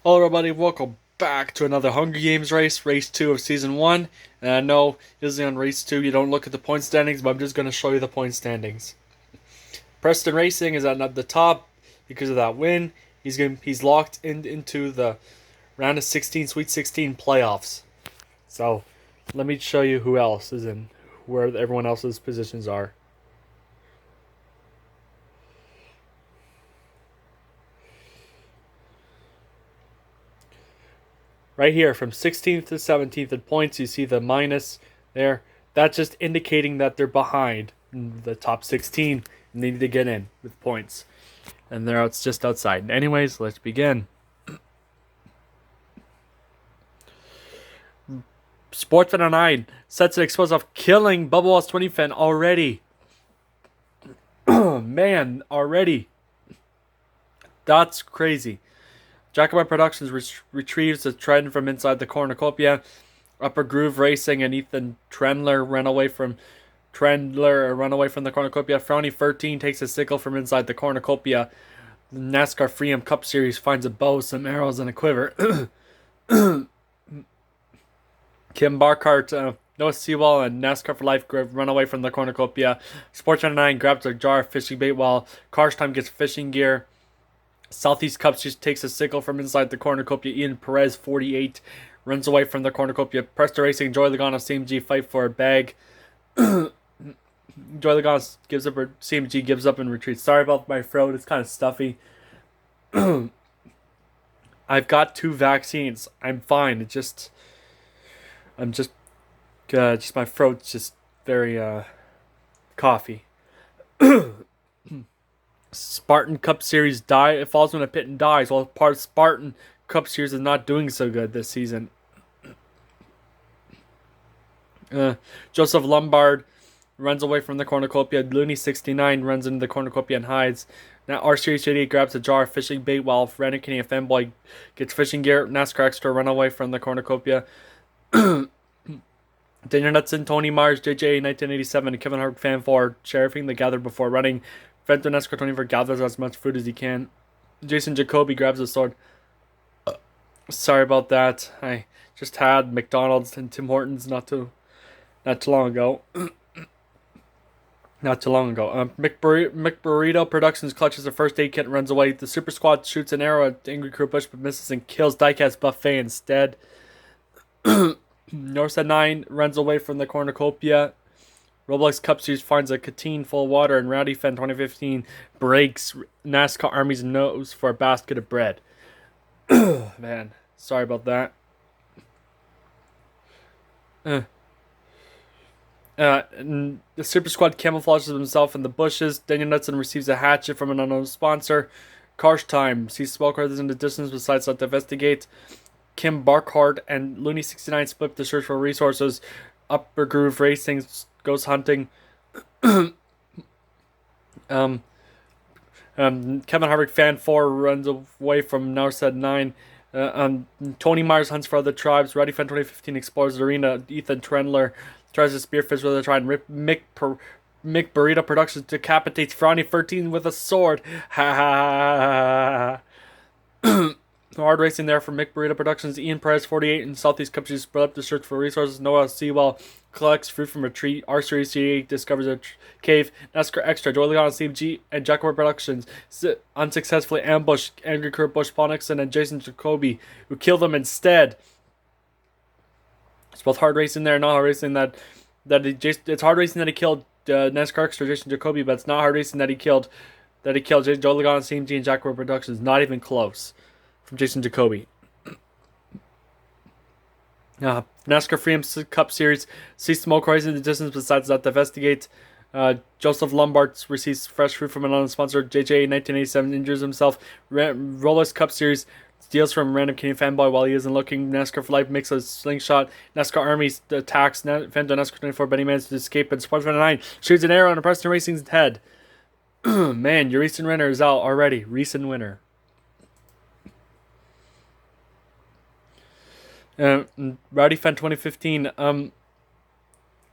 Hello everybody, welcome back to another Hunger Games race, race 2 of season 1. And I know usually on race 2 you don't look at the point standings, but I'm just going to show you the point standings. Preston Racing is at the top because of that win. He's locked into the round of 16, Sweet 16 playoffs. So let me show you who else is in, where everyone else's positions are. Right here, from 16th to 17th in points, you see the minus there. That's just indicating that they're behind the top 16 and they need to get in with points. And it's just outside. Anyways, let's begin. Sportsman 9 sets an explosive, killing Bubba Walls 20 fan already. Man, already. That's crazy. Jacobite Productions retrieves the trend from inside the cornucopia. Upper Groove Racing and Ethan Trendler run away from the cornucopia. Frowny 13 takes a sickle from inside the cornucopia. The NASCAR Freedom Cup Series finds a bow, some arrows, and a quiver. Kim Barkart, Noah Sewell, and NASCAR for Life run away from the cornucopia. Sportsman 9 grabs a jar of fishing bait while Cars Time gets fishing gear. Southeast Cups just takes a sickle from inside the cornucopia. Ian Perez, 48, runs away from the cornucopia. Presto Racing, Joy Logano, CMG fight for a bag. Joy Logano gives up, or CMG gives up and retreats. Sorry about my throat, it's kind of stuffy. I've got 2 vaccines. I'm fine. Just my throat's just very coffee. Spartan Cup Series it falls in a pit and dies. While part of Spartan Cup Series is not doing so good this season. Joseph Lombard runs away from the cornucopia. Looney 69 runs into the cornucopia and hides. Now R Series 88 grabs a jar of fishing bait while Random Canadian Fanboy gets fishing gear. NASCAR Extra run away from the cornucopia. Daniel Knutson, Tony Myers, JJ 1987, and Kevin Hart Fan 4 sheriffing the gather before running. Fenton NASCAR 24 gathers as much food as he can. Jason Jacoby grabs a sword. Sorry about that. I just had McDonald's and Tim Hortons not too long ago. McBurrito Productions clutches the first aid kit and runs away. The Super Squad shoots an arrow at Angry Crew Bush but misses and kills Diecast Buffet instead. Northside 9 runs away from the cornucopia. Roblox Cup Series finds a canteen full of water, and Rowdy Fen 2015 breaks NASCAR Army's nose for a basket of bread. Man, sorry about that. The Super Squad camouflages himself in the bushes. Daniel Knutson receives a hatchet from an unknown sponsor. Cars Time sees smoke others in the distance, decides not to investigate. Kim Barkhart and Looney 69 split the search for resources. Upper Groove Racing goes hunting. Kevin Harvick Fan 4 runs away from Narset 9. Tony Myers hunts for other tribes. Ready Fan 2015 explores the arena. Ethan Trendler tries to spearfish with a try, and Mick Burrito Productions decapitates Frowny 13 with a sword. Ha ha ha. Hard racing there for Mick Burrito Productions. Ian Perez 48 and Southeast Cup Series split up to search for resources. Noah Sewell collects fruit from a tree. R Series 88 discovers a cave. NASCAR Extra, Joy Logano, CMG, and Jacobite Productions unsuccessfully ambush Angry Kurt Busch, Paul Nixon, and Jason Jacoby, who kill them instead. It's both hard racing there, not hard racing it's hard racing that he killed NASCAR Extra, Jason Jacoby, but it's not hard racing that he killed Joy Logano, CMG, and Jacobite Productions. Not even close. From Jason Jacoby. NASCAR Freedom Cup Series sees smoke rising in the distance, besides that to investigate. Joseph Lombard receives fresh fruit from an unknown sponsor. JJ 1987 injures himself. Rolex Cup Series steals from random Canadian Fanboy while he isn't looking. NASCAR for Life makes a slingshot. NASCAR Army attacks Fenton NASCAR 24, but he manages to escape. And Sportsman 9 shoots an arrow on a Preston Racing's head. Man, your recent winner is out already. Recent winner. Rowdy Fan 2015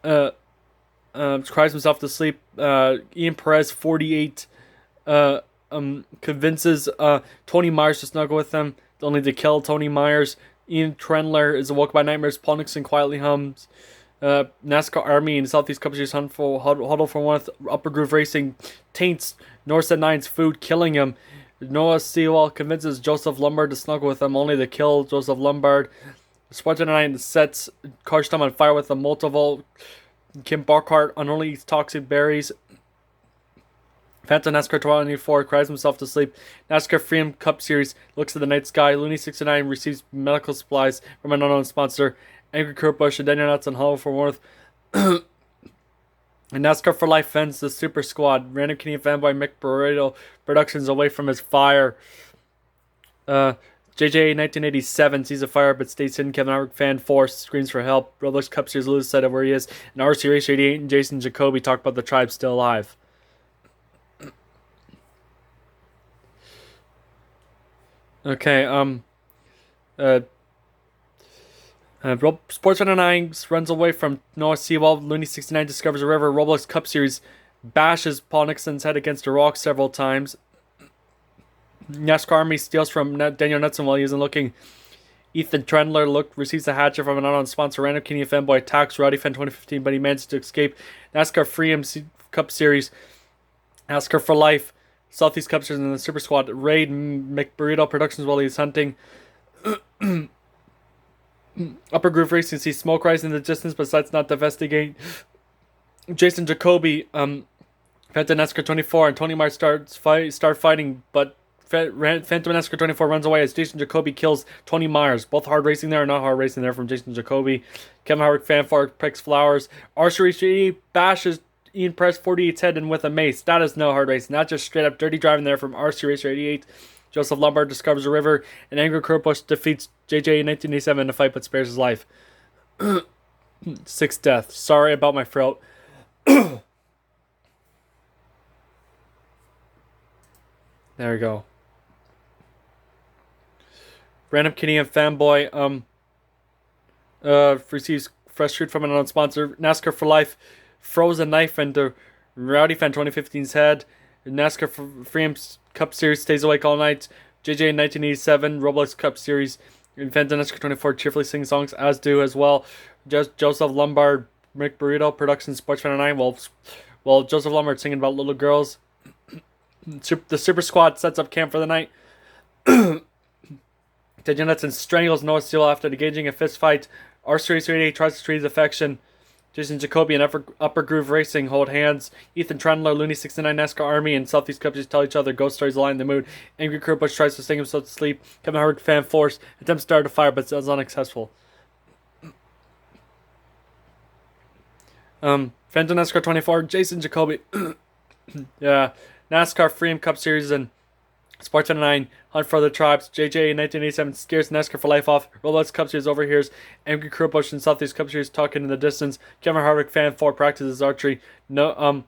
cries himself to sleep. Ian Perez 48 convinces Tony Myers to snuggle with him. only to kill Tony Myers. Ian Trendler is awoken by nightmares. Paul Nixon quietly hums. NASCAR Army and Southeast Cup Series huddle for one. Upper Groove Racing taints Northside 9's food, killing him. Noah Sewell convinces Joseph Lombard to snuggle with him, only to kill Joseph Lombard. Sports 9 sets Carstom on fire with a multivolt. Kim Barkhart unonly eats toxic berries. Phantom NASCAR 24 cries himself to sleep. NASCAR Freedom Cup Series looks at the night sky. Looney 69 receives medical supplies from an unknown sponsor. Angry Kurt Busch and Daniel Nuts and Hollow for Warmth. And NASCAR for Life fends the Super Squad. Random Canadian fanboy Mick Burrito Productions away from his fire. JJ 1987 sees a fire but stays hidden. Kevin Hart fan 4 screams for help. Roblox Cup Series loses sight of where he is. And RC Race 88 and Jason Jacoby talk about the tribe still alive. Okay, Sports 109 runs away from Noah Sewell. Looney 69 discovers a river. Roblox Cup Series bashes Paul Nixon's head against a rock several times. NASCAR Army steals from Daniel Knudsen while he isn't looking. Ethan Trendler receives a hatchet from an unknown sponsor. Random Canadian fanboy attacks Rowdy Fan 2015, but he manages to escape. NASCAR Freedom Cup Series. NASCAR for Life. Southeast Cup Series and the Super Squad raid McBurrito Productions while he's hunting. Upper Groove Racing sees smoke rise in the distance, but decides not to investigate. Jason Jacoby, Phantom NASCAR 24 and Tony Myers start fighting, but Phantom NASCAR 24 runs away as Jason Jacoby kills Tony Myers. Both hard racing there and not hard racing there from Jason Jacoby. Kevin Hart fan 4 picks flowers. Archery bashes Ian Press 48's head and with a mace. That is no hard racing. Not just straight up dirty driving there from RC Racer 88. Joseph Lombard discovers a river, and Angry Kurt Busch defeats JJ in 1987 in a fight but spares his life. 6 deaths. Sorry about my throat. There we go. Random Canadian fanboy receives fresh fruit from an unknown sponsor. NASCAR for Life throws a knife into Rowdy Fan 2015's head. NASCAR Freedom Cup Series stays awake all night. JJ in 1987 Roblox Cup Series. Phantom NASCAR 24 cheerfully sing songs, as do as well Joseph Lombard, Mick Burrito Productions, Sports 109. While Joseph Lombard singing about little girls. The Super Squad sets up camp for the night. Daniel Knudsen strangles Noah Sewell after engaging a fist fight. RC Racer 88 tries to treat his affection. Jason Jacoby and Upper Groove Racing hold hands. Ethan Trendler, Looney 69 NASCAR Army, and Southeast Cup just tell each other ghost stories align the mood. Angry Kurt Busch tries to sing himself to sleep. Kevin Hart fan force attempts to start a fire, but is unsuccessful. Phantom NASCAR 24, Jason Jacoby. Yeah, NASCAR Freedom Cup Series and Sports 9 hunt for the tribes. JJ in 1987 scares NASCAR for Life off. Roblox Cup Series overhears Angry Kurt Busch and Southeast Cup Series talking in the distance. Kevin Harvick fan 4 practices archery. The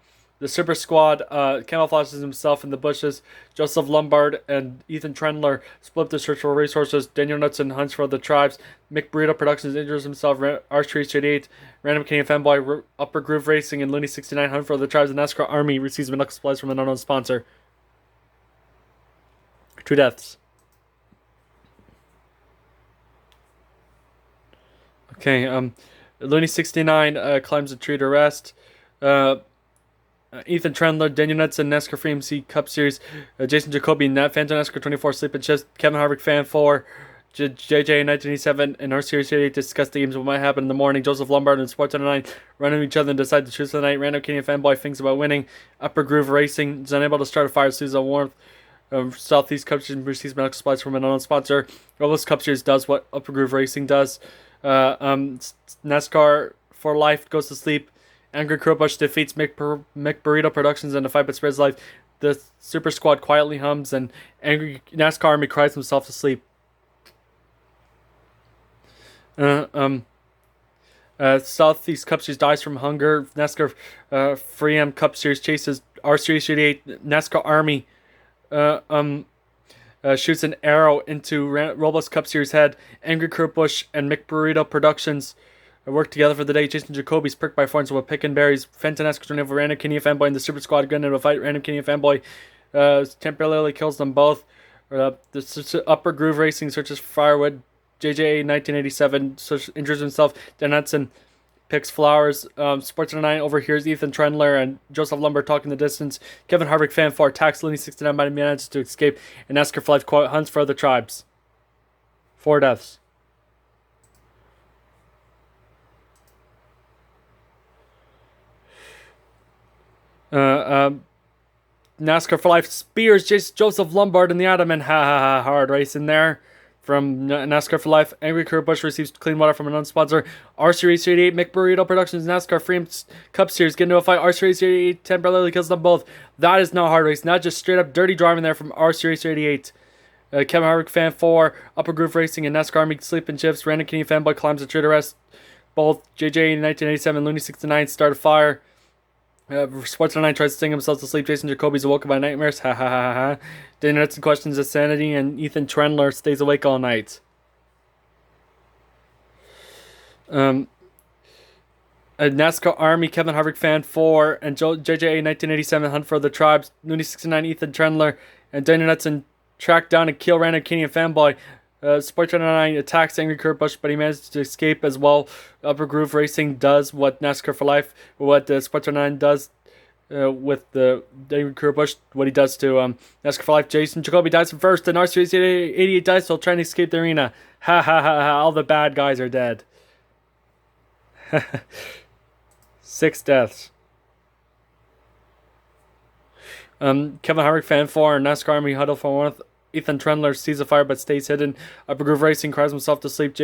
Super Squad camouflages himself in the bushes. Joseph Lombard and Ethan Trendler split the search for resources. Daniel Knudsen hunts for the tribes. Mick Burrito Productions injures himself. Archery 88. Random Canadian fanboy Upper Groove Racing and Looney 69 hunt for the tribes. The NASCAR Army receives medical supplies from an unknown sponsor. 2 deaths. Okay, Looney 69 climbs a tree to rest. Ethan Trendler, Daniel Knudsen, NASCAR Freedom Cup Series, Jason Jacoby, Phantom NASCAR 24, Sleep and Chest, Kevin Harvick fan 4, JJ in 1987, and our Series 88 discuss the games what might happen in the morning. Joseph Lombard and Sports 9 run into each other and decide to choose the night. Random Canadian fanboy thinks about winning. Upper Groove Racing is unable to start a fire, loses warmth. Southeast Cup Series receives medical supplies from an unknown sponsor. Roblox Cup Series does what Upper Groove Racing does. NASCAR for Life goes to sleep. Angry Kurt Busch defeats Mick Burrito Productions in a fight but spares life. The Super Squad quietly hums and Angry NASCAR Army cries himself to sleep. Southeast Cup Series dies from hunger. NASCAR Freedom Cup Series chases R-Series 88. NASCAR Army shoots an arrow into Roblox Cup Series head. Angry Kurt Busch and Mick Burrito Productions work together for the day. Jason Jacoby's pricked by thorns with picking berries. Fenton asks over Random Canadian fanboy and the Super Squad gun into a fight. Random Canadian fanboy temporarily kills them both. The Upper Groove Racing searches firewood. JJ 1987 injures himself. Dan Hudson picks flowers. Sports 9 overhears Ethan Trendler and Joseph Lumber talking the distance. Kevin Harvick fan 4 attacks Looney 69 but manages to escape. And NASCAR for Life quote hunts for other tribes. 4 deaths. NASCAR for Life spears Joseph Lombard in the Atom and hard race in there. From NASCAR for Life, Angry Kurt Busch receives clean water from an unsponsor. R Series 88, Mick Burrito Productions, NASCAR Freedom Cup Series get into a fight. R Series 88 temporarily kills them both. That is not hard race, not just straight up dirty driving there from R Series 88. Kevin Harvick fan 4, Upper Groove Racing and NASCAR Army sleep and shifts. Random Kenny fanboy climbs a tree to rest. Both JJ in 1987, Looney 69 start a fire. Sports 9 tries to sing himself to sleep. Jason Jacoby's awoken by nightmares. Ha ha ha ha. Dana Hudson questions his sanity, and Ethan Trendler stays awake all night. A NASCAR Army Kevin Harvick fan 4 and JJ 1987 hunt for the tribes. Looney 69 Ethan Trendler and Dana Hudson track down and kill random Kenyan fanboy. Sports 9 attacks Angry Kurt Busch, but he manages to escape as well. Upper Groove Racing does what NASCAR for Life, what Sports 9 does with the Angry Kurt Busch, what he does to NASCAR for Life. Jason Jacoby dies from first, and R Series 88 dies while trying to escape the arena. Ha ha ha ha, all the bad guys are dead. 6 deaths. Kevin Harvick fan 4 and NASCAR Army huddle for one. Ethan Trendler sees a fire but stays hidden. Upper Groove Racing cries himself to sleep.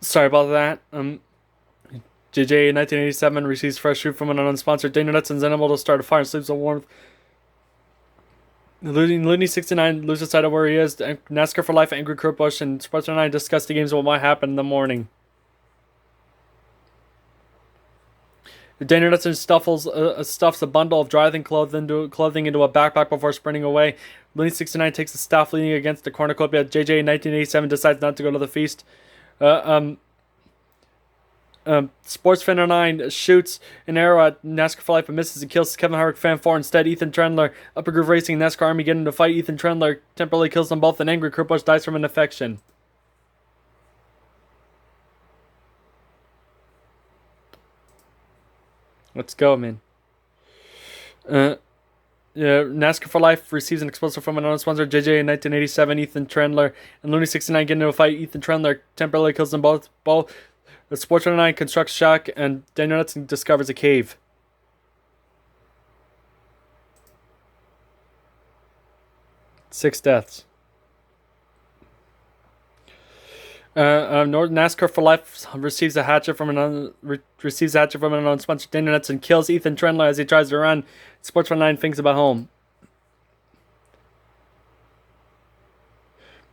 Sorry about that. JJ in 1987 receives fresh fruit from an unsponsored. Dana Hudson's unable to start a fire and sleeps on warmth. Looney 69 loses sight of where he is. NASCAR for Life, Angry Kurt Busch, and Sports 9 discuss the games of what might happen in the morning. Dana Hudson stuffs a bundle of dry clothing into a backpack before sprinting away. Looney 69 takes the staff leaning against the cornucopia. JJ in 1987 decides not to go to the feast. Sports Fan 9 shoots an arrow at NASCAR for Life but misses and kills Kevin Harvick fan 4. Instead, Ethan Trendler, Upper Groove Racing, and NASCAR Army get into a fight. Ethan Trendler temporarily kills them both, and Angry Kurt Busch dies from an infection. Let's go, man. NASCAR for Life receives an explosive from an unsponsor. JJ in 1987, Ethan Trendler and Looney 69 get into a fight. Ethan Trendler temporarily kills them both. The Sports 9 constructs shack, and Daniel Hudson discovers a cave. Six deaths. NASCAR for Life receives a hatchet from an unsponsored. Daniel Hudson kills Ethan Trendler as he tries to run. Sports 9 thinks about home.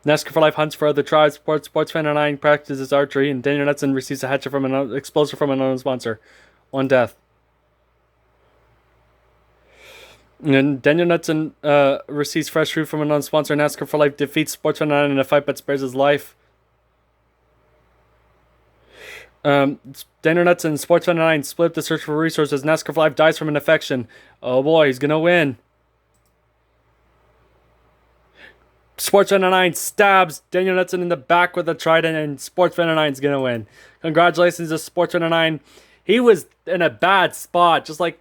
NASCAR for Life hunts for other tribes. Sports Fan 9 practices archery, and Daniel Hudson receives a hatchet from an explosive from an unknown sponsor. 1 death. And Daniel Hudson receives fresh fruit from an unknown sponsor. NASCAR for Life defeats Sports Fan 9 in a fight but spares his life. Daniel Hudson and Sports Fan 9 split the search for resources. NASCAR for Life dies from an infection. Oh boy, he's gonna win. Sports 9 stabs Daniel Hudson in the back with a trident, and Sports 9's gonna win. Congratulations to Sports 9. He was in a bad spot, just like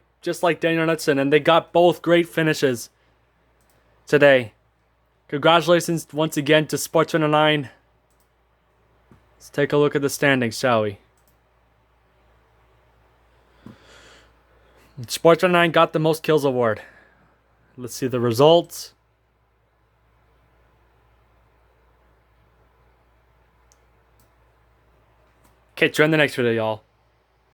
Daniel Hudson, and they got both great finishes today. Congratulations once again to Sports 9. Let's take a look at the standings, shall we? Sports 9 got the most kills award. Let's see the results. Catch you in the next video, y'all.